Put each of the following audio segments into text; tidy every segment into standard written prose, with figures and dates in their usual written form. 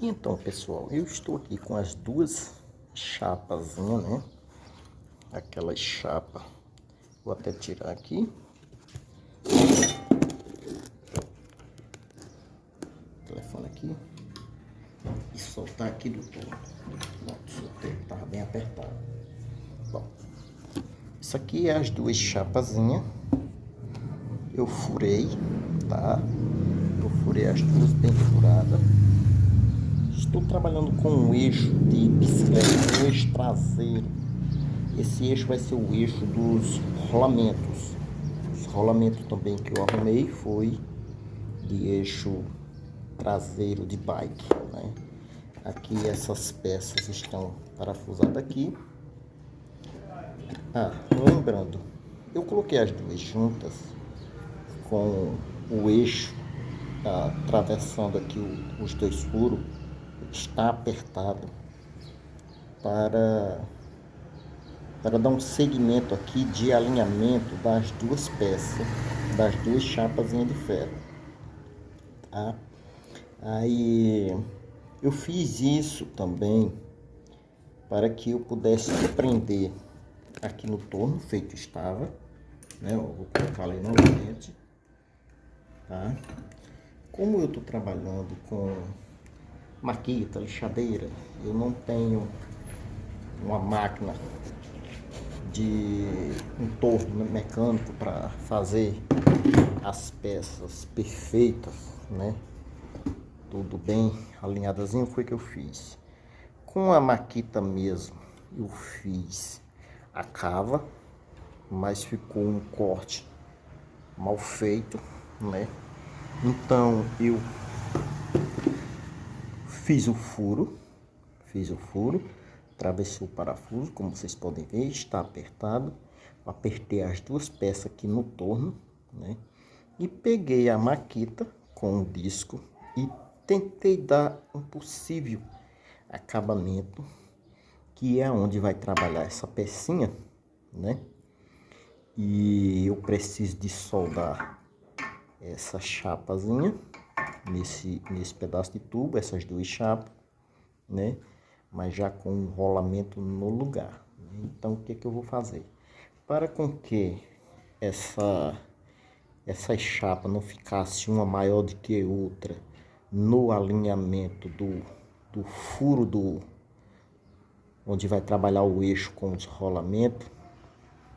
Então, pessoal, eu estou aqui com as duas chapazinhas, né? Aquela chapa. Vou até tirar aqui. O telefone aqui. E soltar aqui do todo. Pronto, soltei, tava bem apertado. Bom, isso aqui é as duas chapazinhas. Eu furei, tá? Eu furei as duas bem furadas. Estou trabalhando com um eixo de bicicleta, um eixo traseiro. Esse eixo vai ser o eixo dos rolamentos. Esse rolamento também que eu arrumei foi de eixo traseiro de bike, né? Aqui essas peças estão parafusadas aqui. Lembrando, eu coloquei as duas juntas com o eixo atravessando aqui os dois furos. Está apertado para dar um segmento aqui de alinhamento das duas peças, das duas chapazinhas de ferro, tá? Aí eu fiz isso também para que eu pudesse prender aqui no torno, feito estava, né? Eu vou colocar ali novamente, tá? Como eu estou trabalhando com maquita, lixadeira, eu não tenho uma máquina de um torno mecânico para fazer as peças perfeitas, né? Tudo bem alinhadazinho, foi que eu fiz. Com a maquita mesmo, eu fiz a cava, mas ficou um corte mal feito, né? Então eu fiz o furo, atravessei o parafuso, como vocês podem ver, está apertado. Apertei as duas peças aqui no torno, né? E peguei a maquita com o disco e tentei dar um possível acabamento, que é onde vai trabalhar essa pecinha, né? E eu preciso de soldar essa chapazinha nesse pedaço de tubo, essas duas chapas, né? Mas já com um rolamento no lugar. Então, o que que eu vou fazer? Para com que essa chapa não ficasse uma maior do que outra no alinhamento do furo onde vai trabalhar o eixo com os rolamentos,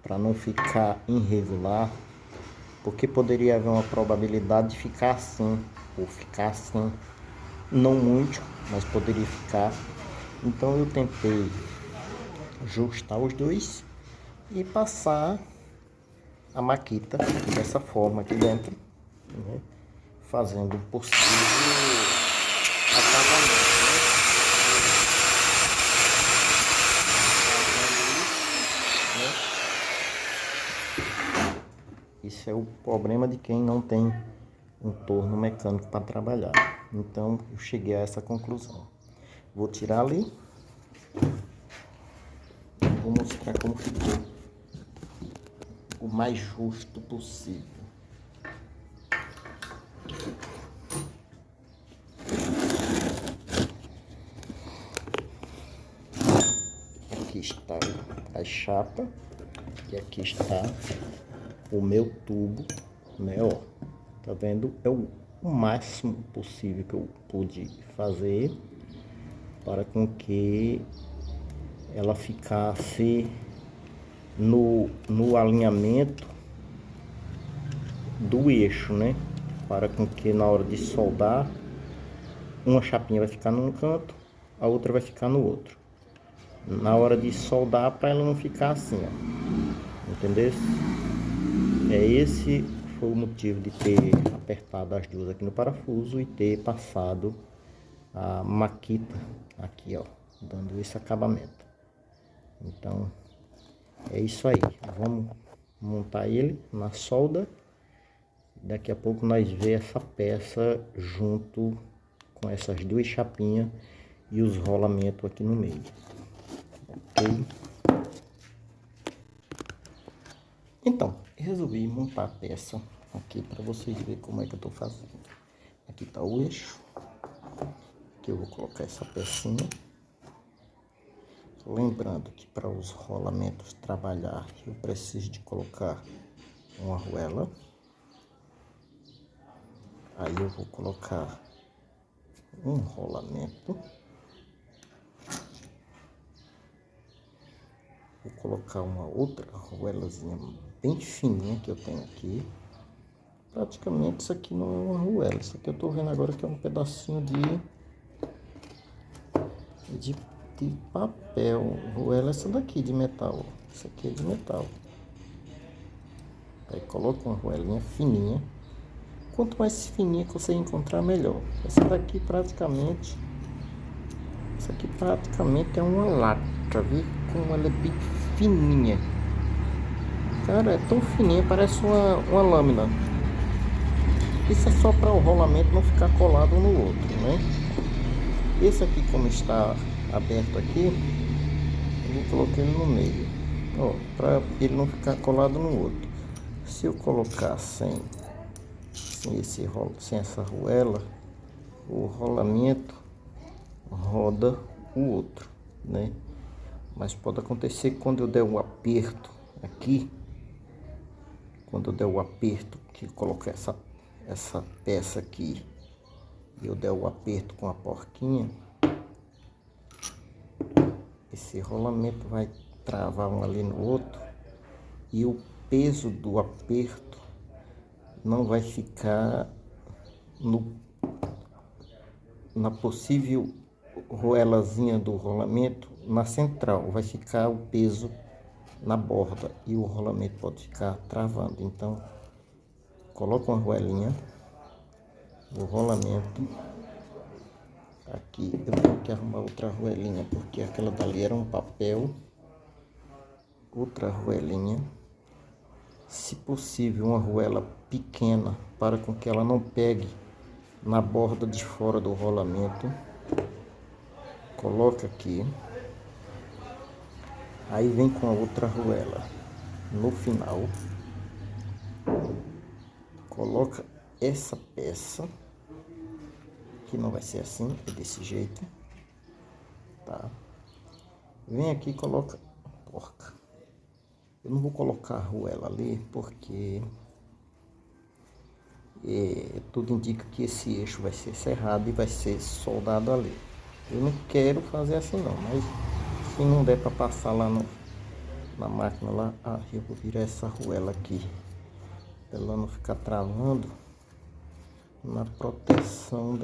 para não ficar irregular, porque poderia haver uma probabilidade de ficar assim, ou ficar assim, não muito, mas poderia ficar. Então eu tentei ajustar os dois e passar a maquita dessa forma aqui dentro, né? Fazendo o possível acabamento, né? Isso é o problema de quem não tem um torno mecânico para trabalhar. Então eu cheguei a essa conclusão. Vou tirar ali. Vou mostrar como ficou o mais justo possível. Aqui está a chapa e aqui está o meu tubo, né? Ó, tá vendo? É o máximo possível que eu pude fazer para com que ela ficasse no alinhamento do eixo, né? Para com que na hora de soldar, uma chapinha vai ficar num canto, a outra vai ficar no outro. Na hora de soldar, para ela não ficar assim, ó. Entendeu? Esse foi o motivo de ter apertado as duas aqui no parafuso e ter passado a maquita aqui, ó, dando esse acabamento. Então, é isso aí. Vamos montar ele na solda. Daqui a pouco nós vemos essa peça junto com essas duas chapinhas e os rolamentos aqui no meio. Ok? Então, resolvi montar a peça aqui para vocês verem como é que eu estou fazendo. Aqui está o eixo. Aqui eu vou colocar essa pecinha. Lembrando que para os rolamentos trabalhar, eu preciso de colocar uma arruela. Aí eu vou colocar um rolamento. Vou colocar uma outra arruelazinha bem fininha que eu tenho aqui. Praticamente isso aqui não é uma arruela. Isso aqui eu tô vendo agora que é um pedacinho de papel. Arruela é essa daqui de metal. Isso aqui é de metal. Aí coloca uma arruelinha fininha. Quanto mais fininha que você encontrar, melhor. Essa aqui praticamente é uma lata, viu? Como ela é bem fininha. Cara, é tão fininha, parece uma lâmina. Isso é só para o rolamento não ficar colado um no outro, né? Esse aqui, como está aberto aqui, eu coloquei ele no meio, ó, para ele não ficar colado no outro. Se eu colocar sem essa arruela, o rolamento roda o outro, né? Mas pode acontecer que quando eu der um aperto aqui, quando eu der o aperto que colocar essa peça aqui, e eu der o aperto com a porquinha, esse rolamento vai travar um ali no outro e o peso do aperto não vai ficar na possível roelazinha do rolamento na central, vai ficar o peso na borda e o rolamento pode ficar travando. Então coloca uma roelinha, o rolamento aqui. Eu tenho que arrumar outra roelinha porque aquela dali era um papel. Outra roelinha, se possível uma roela pequena, para com que ela não pegue na borda de fora do rolamento. Coloca aqui, aí vem com a outra arruela no final, coloca essa peça, que não vai ser assim, é desse jeito, tá? Vem aqui e coloca a porca. Eu não vou colocar a arruela ali, porque tudo indica que esse eixo vai ser serrado e vai ser soldado ali. Eu não quero fazer assim não, mas se não der para passar lá na máquina lá, eu vou virar essa arruela aqui, pra ela não ficar travando na proteção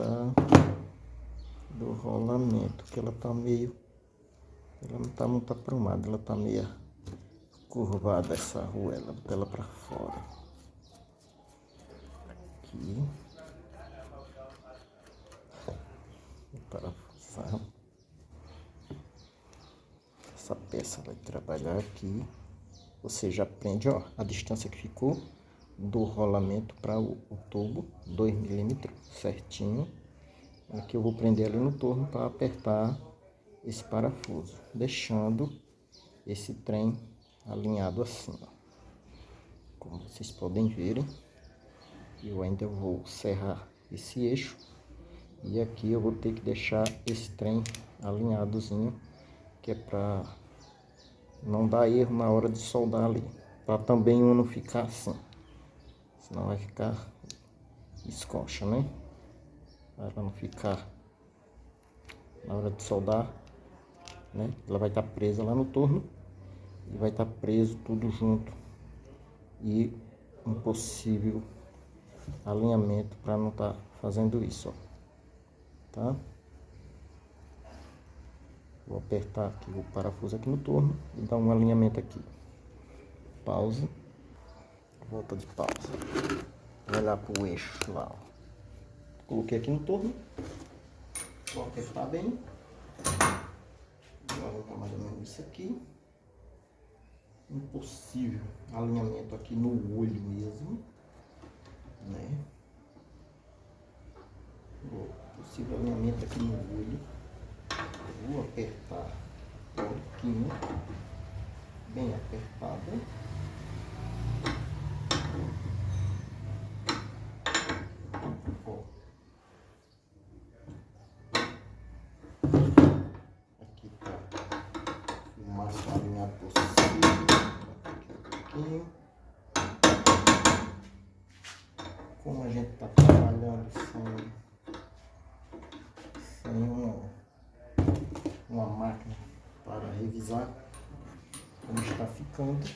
do rolamento, que ela não tá muito aprumada, ela tá meio curvada essa arruela, botar ela para fora. Aqui. Vou parafusar. Essa peça vai trabalhar aqui. Você já prende, ó, a distância que ficou do rolamento para o tubo, 2 milímetros certinho. Aqui eu vou prender ali no torno para apertar esse parafuso, deixando esse trem alinhado assim, ó. Como vocês podem ver, eu ainda vou serrar esse eixo e aqui eu vou ter que deixar esse trem alinhadozinho, que é para não dar erro na hora de soldar ali, para também um não ficar assim, senão vai ficar esconcha, né? Para não ficar na hora de soldar, né? Ela vai estar presa lá no torno e vai estar preso tudo junto e um possível alinhamento para não estar fazendo isso, ó, tá? Vou apertar aqui o parafuso aqui no torno e dar um alinhamento aqui. Pausa, volta de pausa. Vou olhar para o eixo lá, ó. Coloquei aqui no torno, vou apertar bem. Vou arrumar mais ou menos isso aqui. Um possível alinhamento aqui no olho mesmo, né? Possível alinhamento aqui no olho. Vou apertar um pouquinho, bem apertado. Ó. pouquinho. Como a gente está trabalhando sem uma máquina para revisar como está ficando,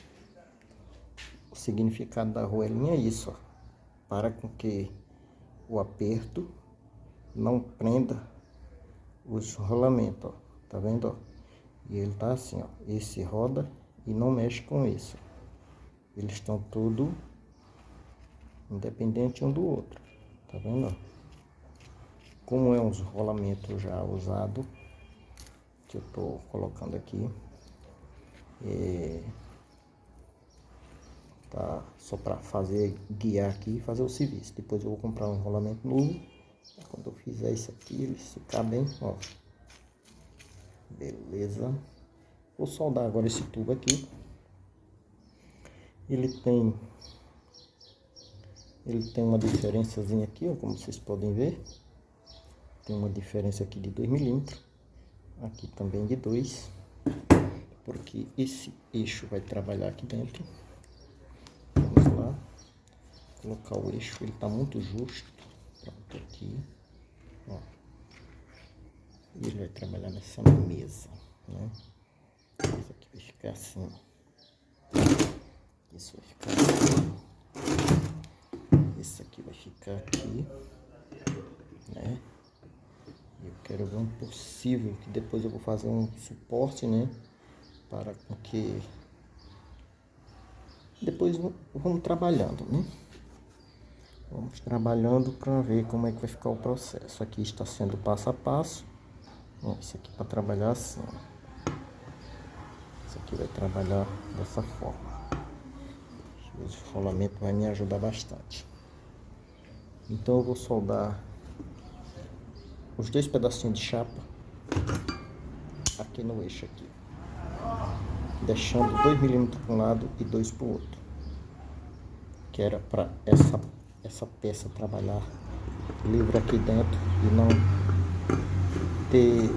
o significado da arruelinha é isso, ó, para com que o aperto não prenda os rolamentos, ó, tá vendo, ó? E ele tá assim, ó, esse roda e não mexe com isso. Eles estão tudo independente um do outro, tá vendo, ó? Como é uns rolamentos já usados, que eu tô colocando aqui, tá só para fazer, guiar aqui e fazer o serviço. Depois eu vou comprar um rolamento novo. Quando eu fizer isso aqui, ele ficar bem, ó. Beleza. Vou soldar agora esse tubo aqui. Ele tem uma diferençazinha aqui, ó, como vocês podem ver. Tem uma diferença aqui de 2 milímetros. Aqui também de 2. Porque esse eixo vai trabalhar aqui dentro. Vamos lá. Colocar o eixo, ele tá muito justo. Pronto, aqui. Ó. E ele vai trabalhar nessa mesa, né? Isso aqui vai ficar assim. Isso vai ficar assim. Esse aqui vai ficar aqui, né? Eu quero ver um possível, que depois eu vou fazer um suporte, né? Para que depois vamos trabalhando, né? Vamos trabalhando para ver como é que vai ficar o processo. Aqui está sendo passo a passo. Esse aqui para trabalhar assim. Esse aqui vai trabalhar dessa forma. O rolamento vai me ajudar bastante. Então eu vou soldar os 2 pedacinhos de chapa aqui no eixo aqui, deixando 2 milímetros para um lado e 2 para o outro, que era para essa peça trabalhar livre aqui dentro e não ter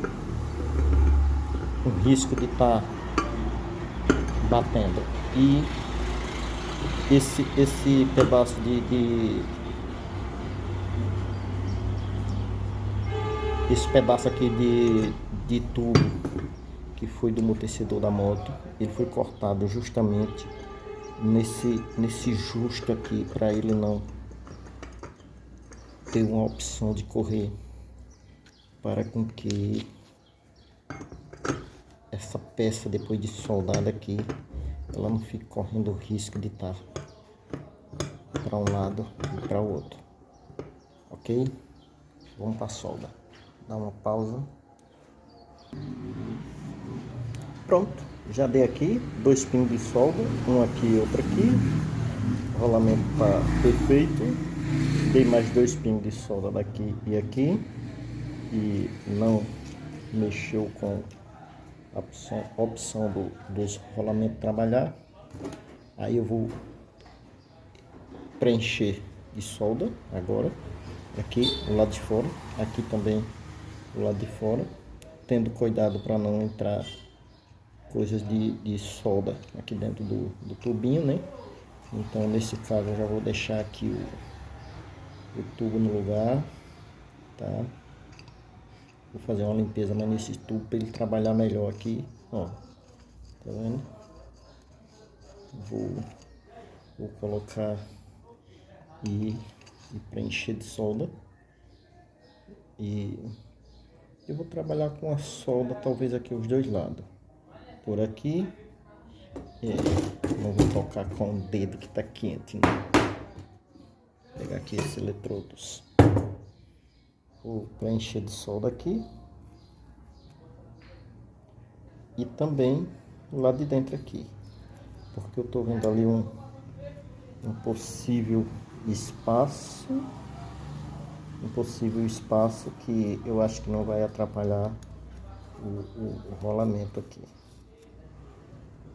um risco de estar batendo. E esse pedaço esse pedaço aqui de tubo que foi do amortecedor da moto, ele foi cortado justamente nesse justo aqui, para ele não ter uma opção de correr, para com que essa peça, depois de soldada aqui, ela não fique correndo o risco de estar para um lado e para o outro, ok? Vamos para a solda. Dá uma pausa. Pronto, já dei aqui 2 pingos de solda, um aqui e outro aqui. O rolamento está perfeito. Dei mais 2 pingos de solda daqui e aqui, e não mexeu com a opção dos rolamentos trabalhar. Aí eu vou preencher de solda agora, aqui o lado de fora, aqui também o lado de fora, tendo cuidado para não entrar coisas de solda aqui dentro do tubinho, né? Então nesse caso eu já vou deixar aqui o tubo no lugar, tá? Vou fazer uma limpeza mais nesse tubo para ele trabalhar melhor aqui, ó, tá vendo? Vou colocar e preencher de solda, e eu vou trabalhar com a solda talvez aqui os 2 lados, por aqui. Não vou tocar com o dedo que tá quente, né? Vou pegar aqui esses eletrodos, vou preencher de solda aqui e também do lado de dentro aqui, porque eu tô vendo ali um possível espaço, que eu acho que não vai atrapalhar o rolamento aqui,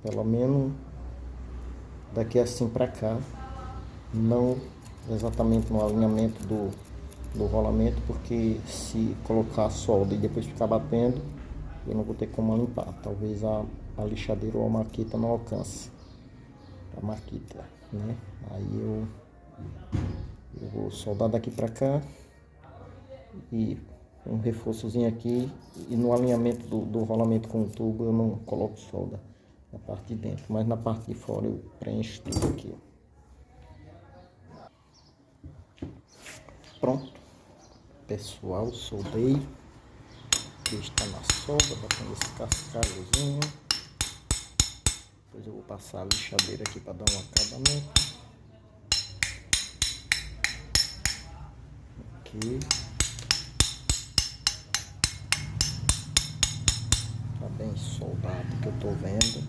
pelo menos daqui assim para cá, não exatamente no alinhamento do rolamento, porque se colocar a solda e depois ficar batendo, eu não vou ter como limpar, talvez a lixadeira ou a maqueta não alcance. a maquita, né? Aí eu vou soldar daqui pra cá e um reforçozinho aqui, e no alinhamento do rolamento com o tubo eu não coloco solda na parte de dentro, mas na parte de fora eu preencho tudo aqui. Pronto, pessoal, soldei. Aqui está na solda, batendo esse cascalhozinho. Depois eu vou passar a lixadeira aqui para dar um acabamento. Aqui. Tá bem soldado, que eu tô vendo.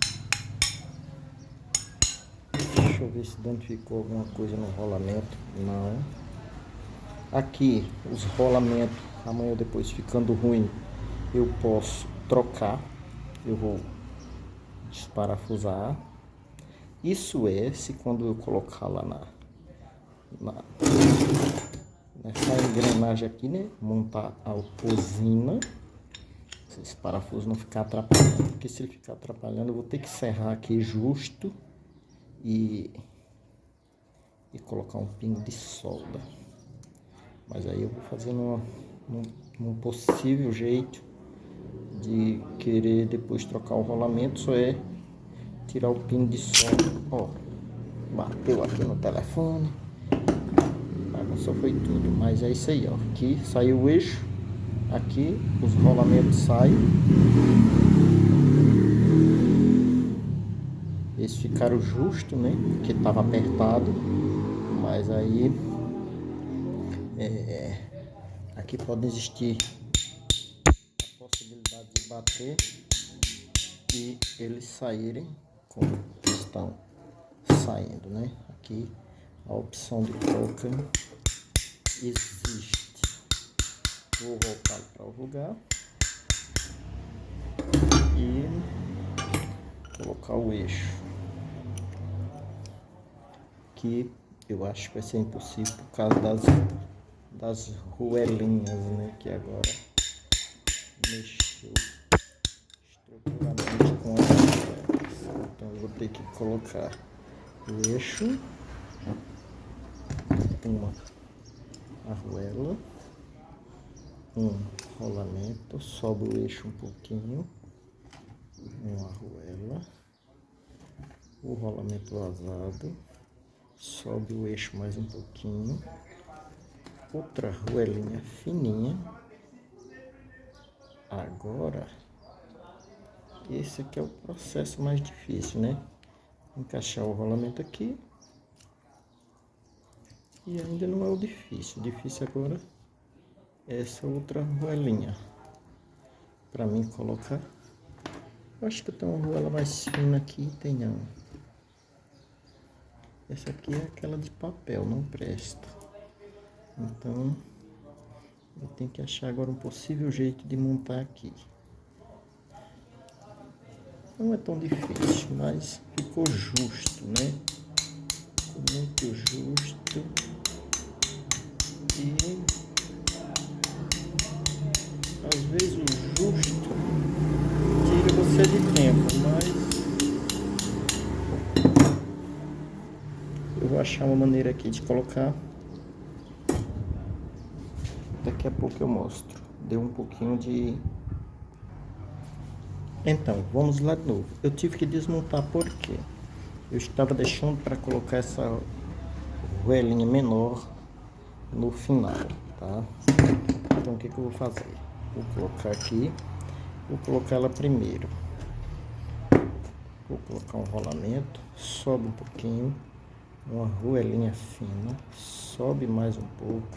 Deixa eu ver se danificou alguma coisa no rolamento. Não. Aqui, os rolamentos, amanhã ou depois ficando ruim, eu posso trocar. Eu vou desparafusar. Isso é se quando eu colocar lá nessa engrenagem aqui, né? Montar a usina. Esse parafuso não ficar atrapalhando, porque se ele ficar atrapalhando eu vou ter que serrar aqui justo e colocar um pino de solda. Mas aí eu vou fazer num possível jeito de querer depois trocar o rolamento, só é tirar o pino de solda. Ó, bateu aqui no telefone, bagunçou foi tudo, mas é isso aí, ó. Aqui saiu o eixo, aqui os rolamentos saem. Eles ficaram justos, né? Porque estava apertado, mas aí aqui pode existir a possibilidade de bater e eles saírem como estão saindo, né? Aqui a opção de troca existe. Vou voltar para o lugar e colocar o eixo. Que eu acho que vai ser impossível por causa das ruelinhas, né? Que agora mexeu estruturalmente com elas. Então eu vou ter que colocar o eixo, uma arruela, um rolamento, sobe o eixo um pouquinho, uma arruela, o rolamento vazado, sobe o eixo mais um pouquinho, outra arruelinha fininha. Agora, esse aqui é o processo mais difícil, né? Encaixar o rolamento aqui. E ainda não é o difícil. O difícil agora é essa outra arruelinha. Para mim colocar. Eu acho que eu tenho uma arruela mais fina aqui, tem não. Essa aqui é aquela de papel, não presta. Então, eu tenho que achar agora um possível jeito de montar aqui. Não é tão difícil, mas ficou justo, né? Ficou muito justo. E às vezes o justo tira você de tempo, mas eu vou achar uma maneira aqui de colocar. Daqui a pouco eu mostro. Deu um pouquinho de... Então, vamos lá de novo. Eu tive que desmontar porque eu estava deixando para colocar essa ruelinha menor no final, tá? Então, o que eu vou fazer? Vou colocar aqui. Vou colocar ela primeiro. Vou colocar um rolamento. Sobe um pouquinho. Uma ruelinha fina. Sobe mais um pouco.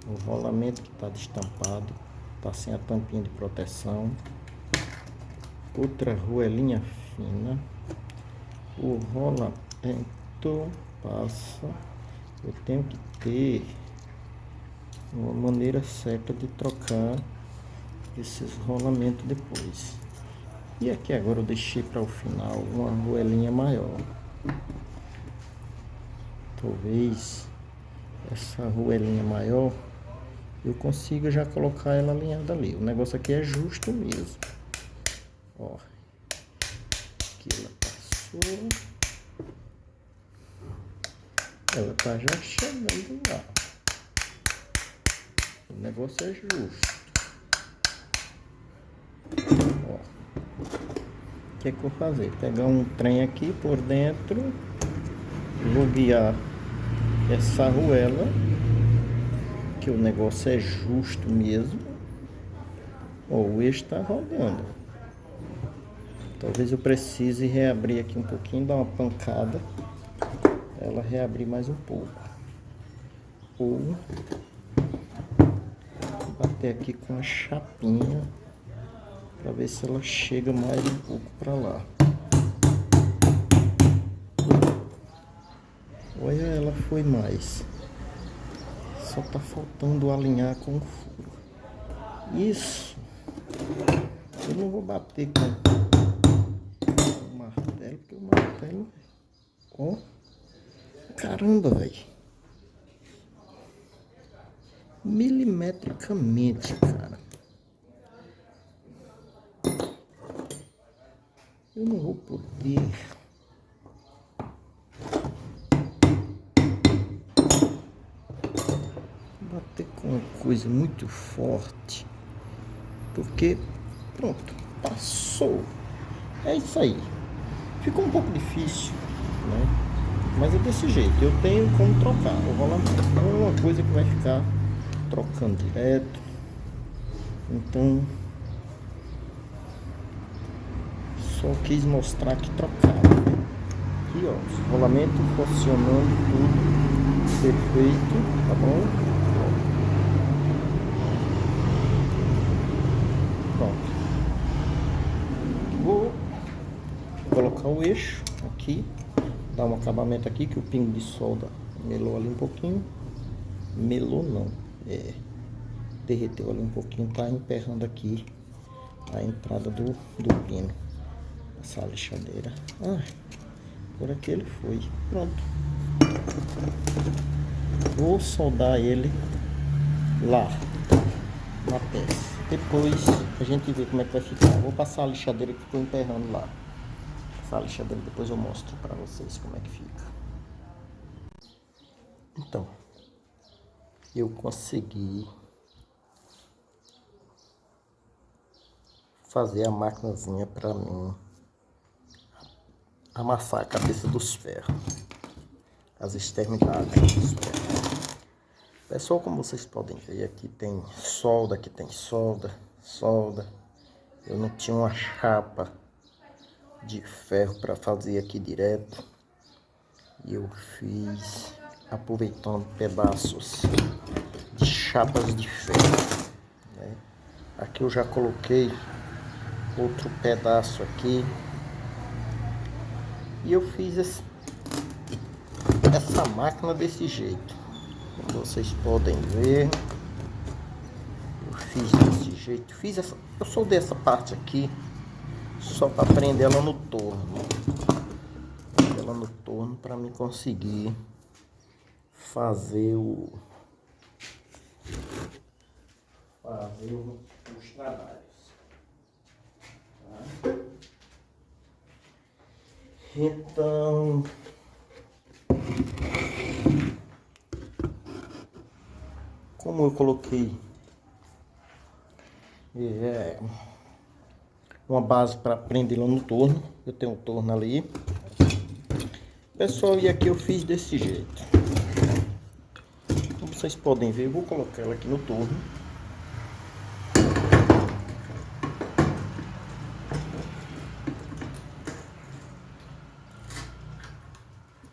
O rolamento que está destampado, está sem a tampinha de proteção. Outra ruelinha fina. O rolamento passa. Eu tenho que ter uma maneira certa de trocar esses rolamentos depois. E aqui agora eu deixei para o final uma ruelinha maior. Talvez essa ruelinha maior eu consiga já colocar ela alinhada ali. O negócio aqui é justo mesmo. Ó, aqui ela passou. Ela tá já chegando lá. O negócio é justo. Ó. O que é que eu vou fazer? Pegar um trem aqui por dentro. Vou guiar essa arruela. Que o negócio é justo mesmo. Ó, o eixo tá rodando. Talvez eu precise reabrir aqui um pouquinho, dar uma pancada. Ela reabrir mais um pouco. Ou bater aqui com a chapinha para ver se ela chega mais um pouco para lá. Olha, ela foi mais. Só tá faltando alinhar com o furo. Isso. Eu não vou bater com o martelo, porque o martelo... Ó. Caramba, velho. Milimetricamente, cara. Eu não vou poder bater com uma coisa muito forte, porque pronto, passou. É isso aí. Ficou um pouco difícil, né? Mas é desse jeito. Eu tenho como trocar o rolamento. Não é uma coisa que vai ficar trocando direto. Então só quis mostrar que trocava. Aqui, ó, os rolamentos funcionando tudo perfeito, tá bom? Pronto. Vou colocar o eixo aqui, dar um acabamento aqui, que o pingo de solda melou ali um pouquinho. Melou não, derreteu ali um pouquinho, tá emperrando aqui a entrada do pino. Essa lixadeira. Por aqui ele foi. Pronto. Vou soldar ele lá na peça. Depois a gente vê como é que vai ficar. Vou passar a lixadeira que ficou emperrando lá. Essa lixadeira depois eu mostro para vocês como é que fica. Então, eu consegui fazer a maquinazinha para mim amassar a cabeça dos ferros, as extremidades dos ferros. Pessoal, como vocês podem ver, aqui tem solda, aqui tem solda. Eu não tinha uma chapa de ferro para fazer aqui direto, e eu fiz aproveitando pedaços de chapas de ferro, né? Aqui eu já coloquei outro pedaço aqui. E eu fiz essa máquina desse jeito. Como vocês podem ver, eu fiz desse jeito. Eu soldei essa parte aqui só para prender ela no torno. Prender ela no torno para me conseguir fazer os trabalhos. Tá? Então, como eu coloquei uma base para prender lá no torno, eu tenho um torno ali, pessoal, e aqui eu fiz desse jeito. Como vocês podem ver, eu vou colocar ela aqui no torno.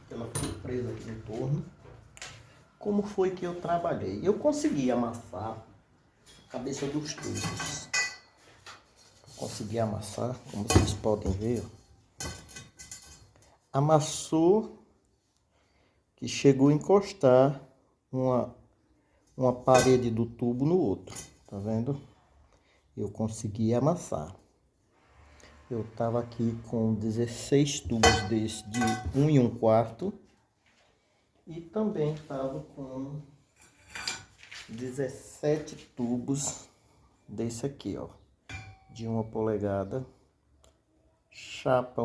Ela ficou presa aqui no torno. Como foi que eu trabalhei? Eu consegui amassar a cabeça dos tubos. Consegui amassar, como vocês podem ver. Amassou que chegou a encostar uma parede do tubo no outro. Tá vendo? Eu consegui amassar. Eu tava aqui com 16 tubos desse de 1 1/4. E também estava com 17 tubos desse aqui, ó, de 1 polegada, chapa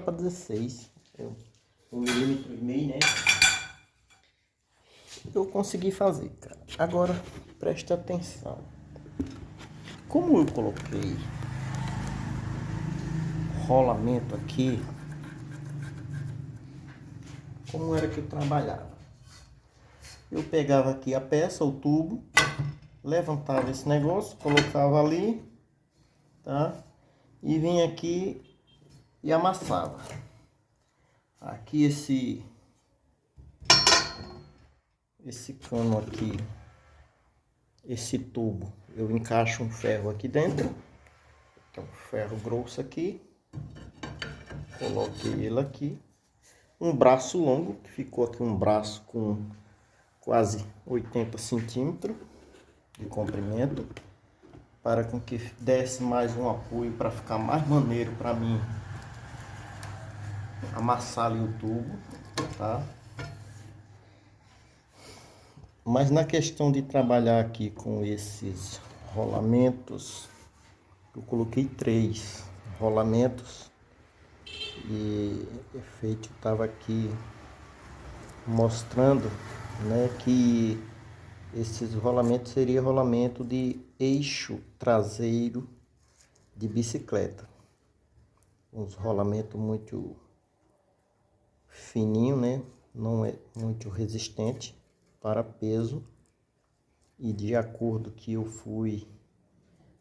16, 1,5 mm, né? eu consegui fazer, cara. Agora, presta atenção. Como eu coloquei rolamento aqui, como era que eu trabalhava? Eu pegava aqui a peça, o tubo, levantava esse negócio, colocava ali, tá? E vinha aqui e amassava. Aqui esse cano aqui, esse tubo, eu encaixo um ferro aqui dentro, que é um ferro grosso aqui, coloquei ele aqui, um braço longo, que ficou aqui um braço com quase 80 centímetros de comprimento, para com que desse mais um apoio para ficar mais maneiro para mim amassar ali o tubo, tá? Mas na questão de trabalhar aqui com esses rolamentos, eu coloquei 3 rolamentos e efeito estava aqui mostrando, né, que esses rolamentos seria rolamento de eixo traseiro de bicicleta. Uns rolamentos muito fininho, né? Não é muito resistente para peso, e de acordo que eu fui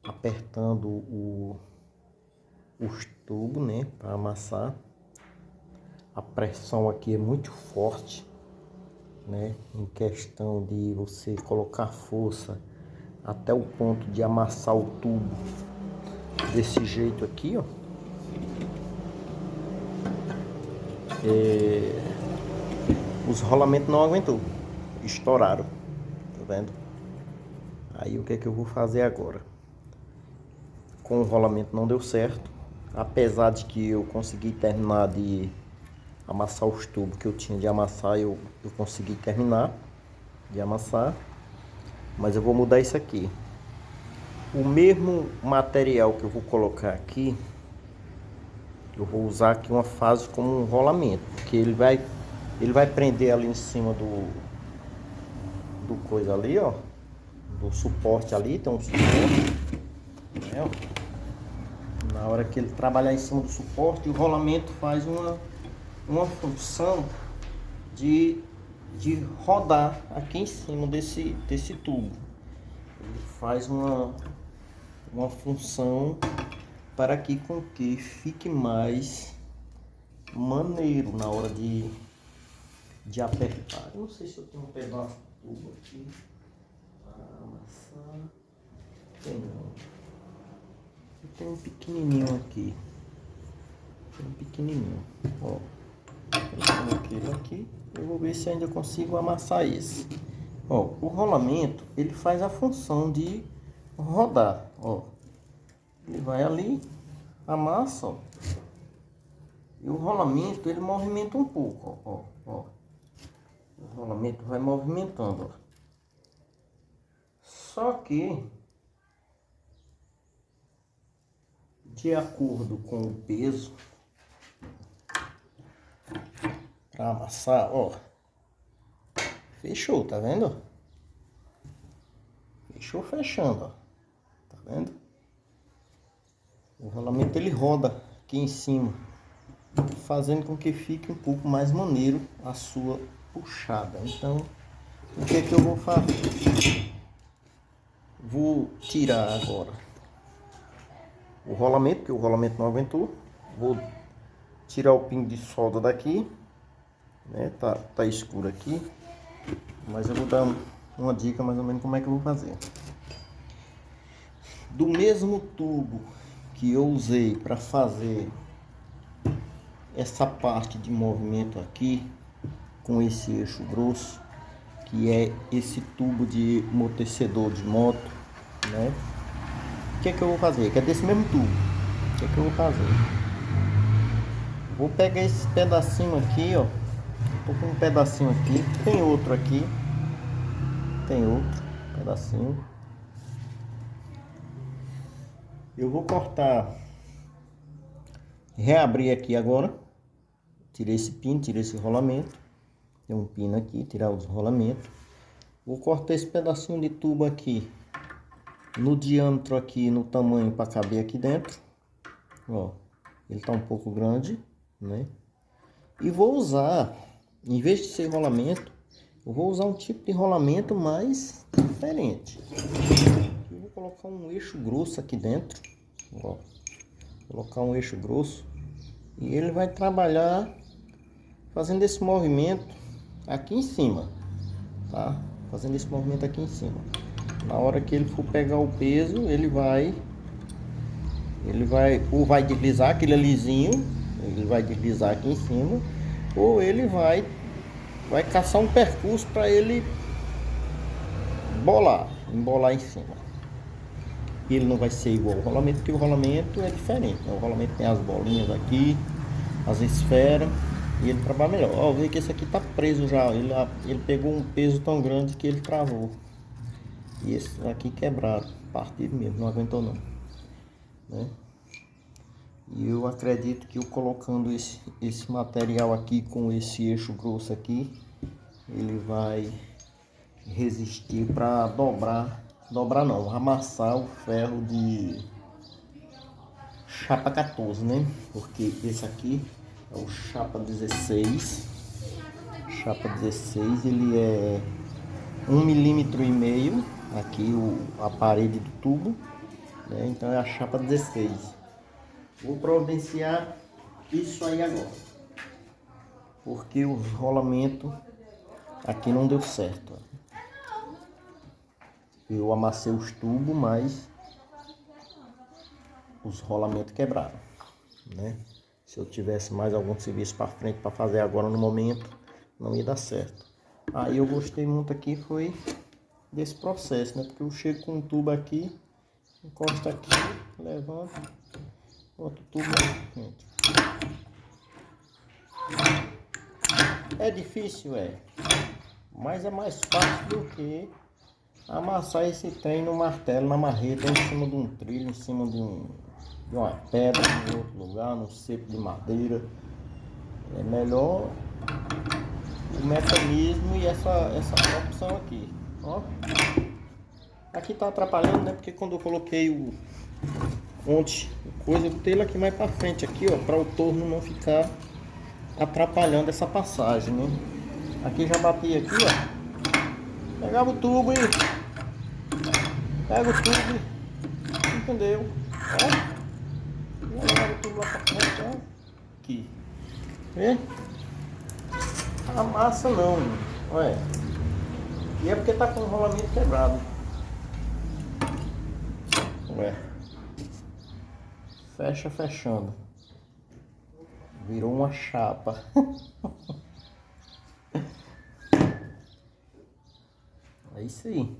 apertando os tubos, né, para amassar, a pressão aqui é muito forte, né, em questão de você colocar força até o ponto de amassar o tubo desse jeito aqui, ó. Os rolamentos não aguentou, estouraram, tá vendo? Aí o que é que eu vou fazer agora? Com o rolamento não deu certo, apesar de que eu consegui terminar de amassar os tubos que eu tinha de amassar, eu consegui terminar de amassar, mas eu vou mudar isso aqui. O mesmo material que eu vou colocar aqui, eu vou usar aqui uma fase como um rolamento, porque ele vai prender ali em cima do coisa ali, ó, do suporte ali, tem um suporte, né, ó. Na hora que ele trabalhar em cima do suporte, o rolamento faz uma função de rodar aqui em cima desse tubo. Ele faz uma função para que com que fique mais maneiro na hora de apertar. Eu não sei se eu tenho um pedaço de tubo aqui para amassar. Eu tenho um pequenininho aqui. Tem um pequenininho. Ó, eu coloquei ele aqui. Eu vou ver se ainda consigo amassar esse. Ó, o rolamento, ele faz a função de rodar, ó. Ele vai ali, amassa, ó. E o rolamento, ele movimenta um pouco, ó, ó. O rolamento vai movimentando, ó. Só que, de acordo com o peso, para amassar, ó, fechou, tá vendo? Fechou fechando, ó, tá vendo? O rolamento ele roda aqui em cima, fazendo com que fique um pouco mais maneiro a sua puxada. Então, o que é que eu vou fazer? Vou tirar agora o rolamento, porque o rolamento não aguentou. Vou tirar o pino de solda daqui, né? Tá escuro aqui, mas eu vou dar uma dica mais ou menos como é que eu vou fazer. Do mesmo tubo que eu usei para fazer essa parte de movimento aqui, com esse eixo grosso, que é esse tubo de amortecedor de moto, né? O que é que eu vou fazer? Que é desse mesmo tubo. O que é que eu vou fazer? Vou pegar esse pedacinho aqui, ó. Tô com um pedacinho aqui. Tem outro aqui. Tem outro pedacinho. Eu vou cortar. Reabrir aqui agora. Tirei esse pino, tirei esse rolamento. Tem um pino aqui, tirar os rolamentos. Vou cortar esse pedacinho de tubo aqui no diâmetro aqui, no tamanho para caber aqui dentro. Ó, ele tá um pouco grande, né? E vou usar, em vez de ser rolamento, eu vou usar um tipo de rolamento mais diferente. Eu vou colocar um eixo grosso aqui dentro, ó. Colocar um eixo grosso e ele vai trabalhar fazendo esse movimento aqui em cima, tá? Fazendo esse movimento aqui em cima. Na hora que ele for pegar o peso, ele vai ou vai deslizar aquele lisinho, ele vai deslizar aqui em cima, ou ele vai caçar um percurso para ele embolar em cima. E ele não vai ser igual ao rolamento, porque o rolamento é diferente, né? O rolamento tem as bolinhas aqui, as esferas, e ele trabalha melhor. Ó, vê que esse aqui tá preso já, ele pegou um peso tão grande que ele travou. E esse aqui quebrado, partido mesmo, não aguentou não, né? E eu acredito que eu colocando esse material aqui com esse eixo grosso aqui, ele vai resistir para dobrar não, amassar o ferro de chapa 14, né? Porque esse aqui é o chapa 16. Chapa 16, ele é 1,5 mm aqui a parede do tubo, né? Então é a chapa 16. Vou providenciar isso aí agora, porque o rolamento aqui não deu certo. Eu amassei os tubos, mas os rolamentos quebraram, né? Se eu tivesse mais algum serviço para frente para fazer agora no momento, não ia dar certo. Aí eu gostei muito aqui foi desse processo, né? Porque eu chego com um tubo aqui, encosta aqui, levanta, bota o tubo na frente. É difícil, mas é mais fácil do que amassar esse trem no martelo, na marreta, em cima de um trilho, em cima de uma pedra, em outro lugar, num cepo de madeira. É melhor o mecanismo e essa opção aqui, ó. Aqui tá atrapalhando, né? Porque quando eu coloquei ontem coisa, eu botei ele aqui mais pra frente aqui, ó, para o torno não ficar atrapalhando essa passagem, né? Aqui já bati aqui, ó. Pegava o tubo e pega o tubo, entendeu? Ó, leva o tubo lá pra frente, ó. Aqui, vê? Amassa não, olha. E é porque tá com o rolamento quebrado. Ué. Fecha fechando. Virou uma chapa. É isso aí.